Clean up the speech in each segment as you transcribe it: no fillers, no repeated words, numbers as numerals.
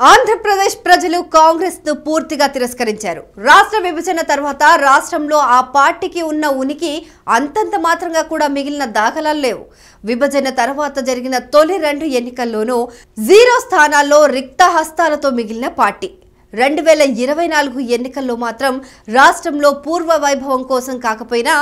ఆంధ్రప్రదేశ్ ప్రజలు కాంగ్రెస్ ను పూర్తిగా తిరస్కరించారు. రాష్ట్ర విభజన తర్వాత రాష్ట్రంలో ఆ పార్టీకి ఉన్న ఉనికి అంతంత మాత్రంగా కూడా మిగిలిన దాఖలాలు లేవు. విభజన తర్వాత జరిగిన తొలి 2 ఎన్నికల్లోనూ 0 స్థానాల్లో రిక్త హస్తాలతో మిగిలిన పార్టీ 2024 ఎన్నికల్లో మాత్రం రాష్ట్రంలో పూర్వ వైభవం కోసం కాకపోయినా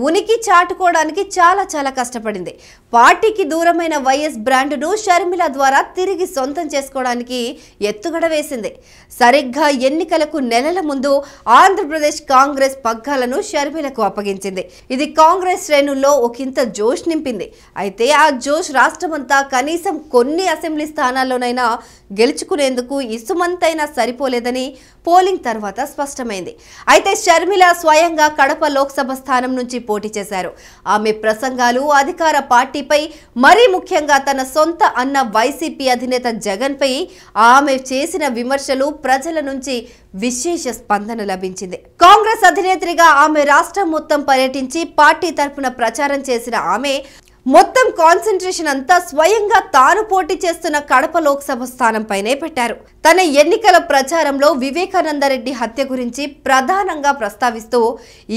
ఉనికి చాటుకోవడానికి చాలా కష్టపడింది. పార్టీకి దూరమైన వైఎస్ బ్రాండ్ను షర్మిల ద్వారా తిరిగి సొంతం చేసుకోవడానికి ఎత్తుగడ వేసింది. సరిగ్గా ఎన్నికలకు నెలల ముందు ఆంధ్రప్రదేశ్ కాంగ్రెస్ పగ్గాలను షర్మిలకు అప్పగించింది. ఇది కాంగ్రెస్ శ్రేణుల్లో ఒకంత జోష్ నింపింది. అయితే ఆ జోష్ రాష్ట్రమంతా కనీసం కొన్ని అసెంబ్లీ స్థానాల్లోనైనా గెలుచుకునేందుకు ఇసుమంతైనా సరిపోలేదని పోలింగ్ తర్వాత స్పష్టమైంది. అయితే షర్మిల స్వయంగా కడప లోక్సభ స్థానం నుంచి పోటీ చేశారు. ఆమె ప్రసంగాలు అధికార పార్టీపై, మరీ ముఖ్యంగా తన సొంత అన్న వైసీపీ అధినేత జగన్ పై ఆమె చేసిన విమర్శలు ప్రజల నుంచి విశేష స్పందన లభించింది. కాంగ్రెస్ అధినేత్రిగా ఆమె రాష్ట్రం మొత్తం పర్యటించి పార్టీ తరపున ప్రచారం చేసిన ఆమె మొత్తం కాన్సంట్రేషన్ అంతా స్వయంగా తాను పోటీ చేస్తున్న కడప లోక్సభ స్థానంపైనే పెట్టారు. తన ఎన్నికల ప్రచారంలో వివేకానందరెడ్డి హత్య గురించి ప్రధానంగా ప్రస్తావిస్తూ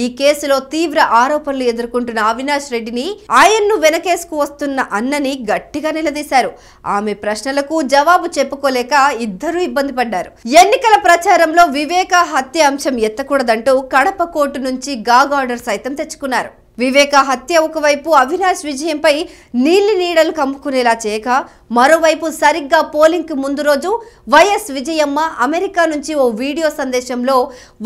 ఈ కేసులో తీవ్ర ఆరోపణలు ఎదుర్కొంటున్న అవినాష్ రెడ్డిని, ఆయన్ను వెనకేసుకు వస్తున్న అన్నని గట్టిగా నిలదీశారు. ఆమె ప్రశ్నలకు జవాబు చెప్పుకోలేక ఇద్దరూ ఇబ్బంది పడ్డారు. ఎన్నికల ప్రచారంలో వివేక హత్య అంశం ఎత్తకూడదంటూ కడప కోర్టు నుంచి గాగ్ ఆర్డర్ సైతం తెచ్చుకున్నారు. వివేక హత్య ఒకవైపు అవినాష్ విజయంపై నీళ్లు కమ్ముకునేలా చేయక, మరోవైపు సరిగ్గా పోలింగ్ కు ముందు రోజు వైఎస్ విజయమ్మ అమెరికా నుంచి ఓ వీడియో సందేశంలో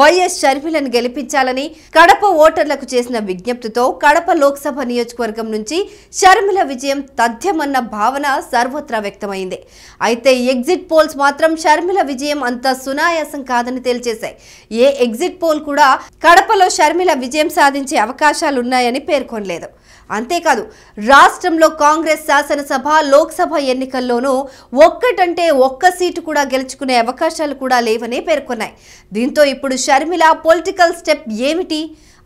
వైఎస్ షర్మిలను గెలిపించాలని కడప ఓటర్లకు చేసిన విజ్ఞప్తితో కడప లోక్సభ నియోజకవర్గం నుంచి షర్మిల విజయం తథ్యమన్న భావన సర్వత్రా వ్యక్తమైంది. అయితే ఎగ్జిట్ పోల్స్ మాత్రం షర్మిల విజయం అంత సునాయాసం కాదని తేల్చేశాయి. ఏ ఎగ్జిట్ పోల్ కూడా కడపలో షర్మిల విజయం సాధించే అవకాశాలున్నాయని పేర్కొనలేదు. అంతేకాదు, రాష్ట్రంలో కాంగ్రెస్ శాసనసభ, లోక్సభ ఎన్నికల్లోనూ ఒక్కటంటే ఒక్క సీటు కూడా గెలుచుకునే అవకాశాలు కూడా లేవని పేర్కొన్నాయి. దీంతో ఇప్పుడు షర్మిల పొలిటికల్ స్టెప్ ఏమిటి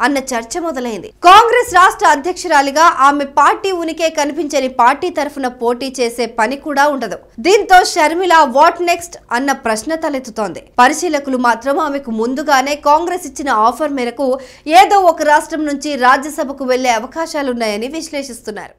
అన్న చర్చ మొదలైంది. కాంగ్రెస్ రాష్ట్ర అధ్యక్షురాలిగా ఆమె పార్టీ ఉనికే కనిపించని పార్టీ తరఫున పోటీ చేసే పని కూడా ఉండదు. దీంతో షర్మిల వాట్ నెక్స్ట్ అన్న ప్రశ్న తలెత్తుతోంది. పరిశీలకులు మాత్రం ఆమెకు ముందుగానే కాంగ్రెస్ ఇచ్చిన ఆఫర్ మేరకు ఏదో ఒక రాష్ట్రం నుంచి రాజ్యసభకు వెళ్లే అవకాశాలున్నాయని విశ్లేషిస్తున్నారు.